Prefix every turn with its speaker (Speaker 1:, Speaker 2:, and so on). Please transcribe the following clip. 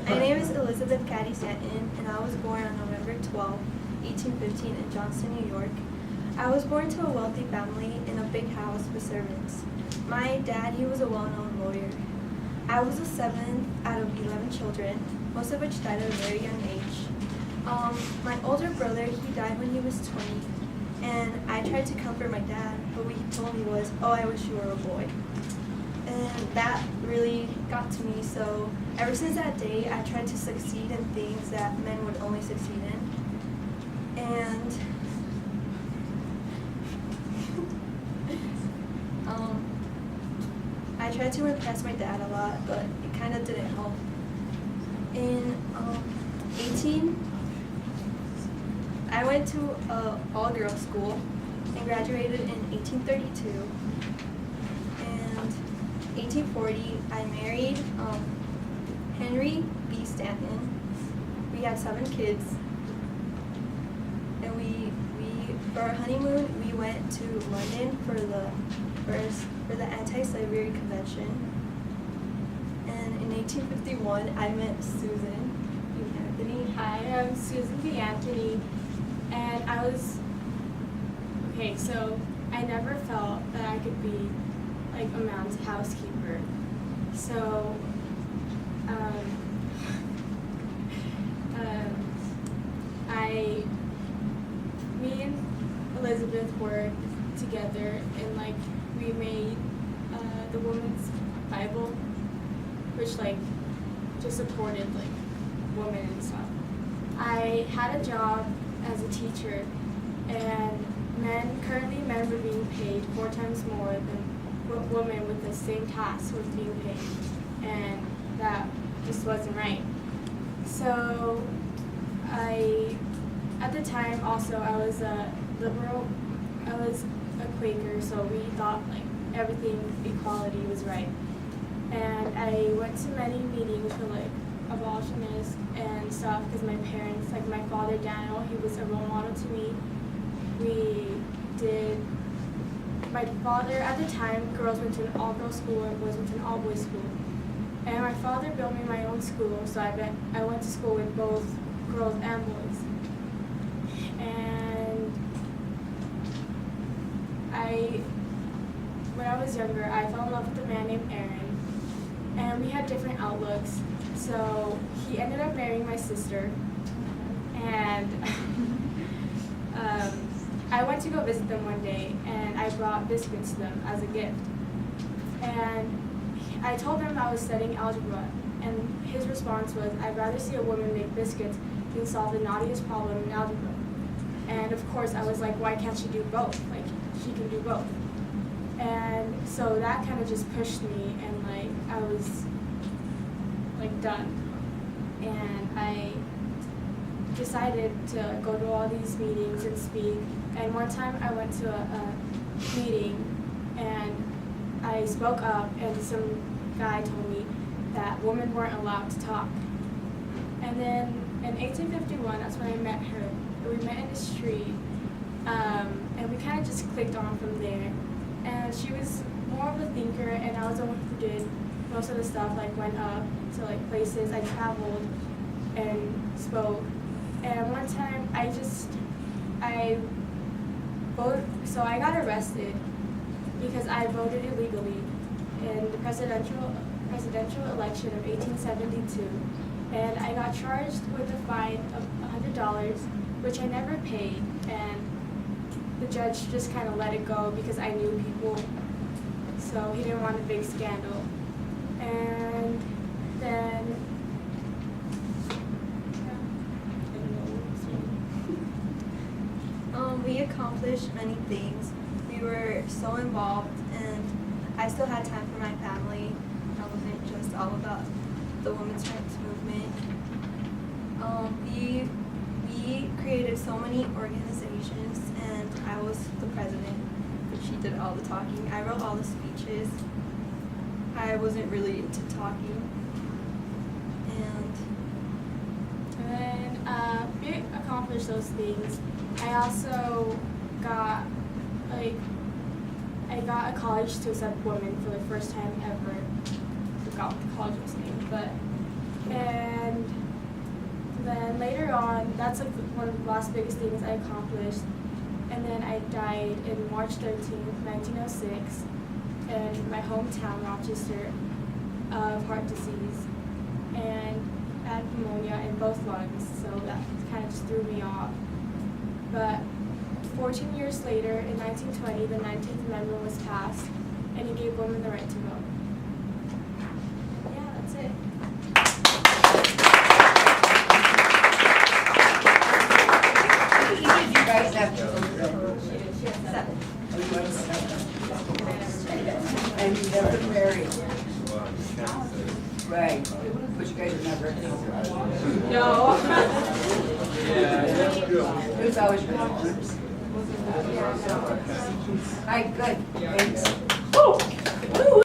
Speaker 1: My name is Elizabeth Caddy Stanton, and I was born on November 12, 1815 in Johnston, New York. I was born to a wealthy family in a big house with servants. My dad, he was a well-known lawyer. I was the 7th out of 11 children, most of which died at a very young age. My older brother, he died when he was 20, and I tried to comfort my dad, but what he told me was, "Oh, I wish you were a boy." And that really got to me, so ever since that day, I tried to succeed in things that men would only succeed in. And I tried to impress my dad a lot, but it kind of didn't help. In I went to an all-girls school and graduated in 1832. And 1840, I married Henry B. Stanton. We had 7 kids, and for our honeymoon, we went to London for the anti-slavery convention. And in 1851, I met Susan B. Anthony.
Speaker 2: Hi, I'm Susan B. Anthony, and so I never felt that I could be like a man's housekeeper. So me and Elizabeth worked together, and like we made the women's Bible, which like just supported like women and stuff. I had a job as a teacher, and currently men were being paid 4 times more than women with the same tasks were being paid, and that just wasn't right. So at the time also I was a liberal, I was a Quaker, so we thought like everything equality was right. And I went to many meetings for like abolitionists and stuff because my parents, like my father Daniel, he was a role model to me. My father, at the time, girls went to an all-girls school and boys went to an all-boys school. And my father built me my own school, so I went to school with both girls and boys. And when I was younger, I fell in love with a man named Aaron, and we had different outlooks. So he ended up marrying my sister, and I went to go visit them one day, and I brought biscuits to them as a gift. And I told him I was studying algebra, and his response was, "I'd rather see a woman make biscuits than solve the naughtiest problem in algebra." And of course, I was like, why can't she do both? Like, she can do both. And so that kind of just pushed me, and like, I was like done. And I decided to go to all these meetings and speak. And one time I went to a meeting and I spoke up, and some guy told me that women weren't allowed to talk. And then in 1851, that's when I met her. We met in the street, and we kind of just clicked on from there. And she was more of a thinker, and I was the one who did most of the stuff, like went up to like places. I traveled and spoke. And one time so I got arrested because I voted illegally in the presidential election of 1872, and I got charged with a fine of $100, which I never paid, and the judge just kind of let it go because I knew people, so he didn't want a big scandal. And then
Speaker 1: we accomplished many things. We were so involved, and I still had time for my family. I wasn't just all about the women's rights movement. We created so many organizations, and I was the president, but she did all the talking. I wrote all the speeches. I wasn't really into talking.
Speaker 2: And then we accomplished those things. I also got a college to accept women for the first time ever. I forgot what the college was named, and on, that's like one of the last biggest things I accomplished. And then I died in March 13th, 1906, in my hometown, Rochester, of heart disease. And I had pneumonia in both lungs, so that kind of just threw me off. But 14 years later, in 1920, the 19th Amendment was passed, and it gave women the right to vote. Yeah, that's it.
Speaker 3: You guys have to. And you never married. Right. But you guys are never.
Speaker 2: No.
Speaker 3: It was always good. All right, good. Thanks.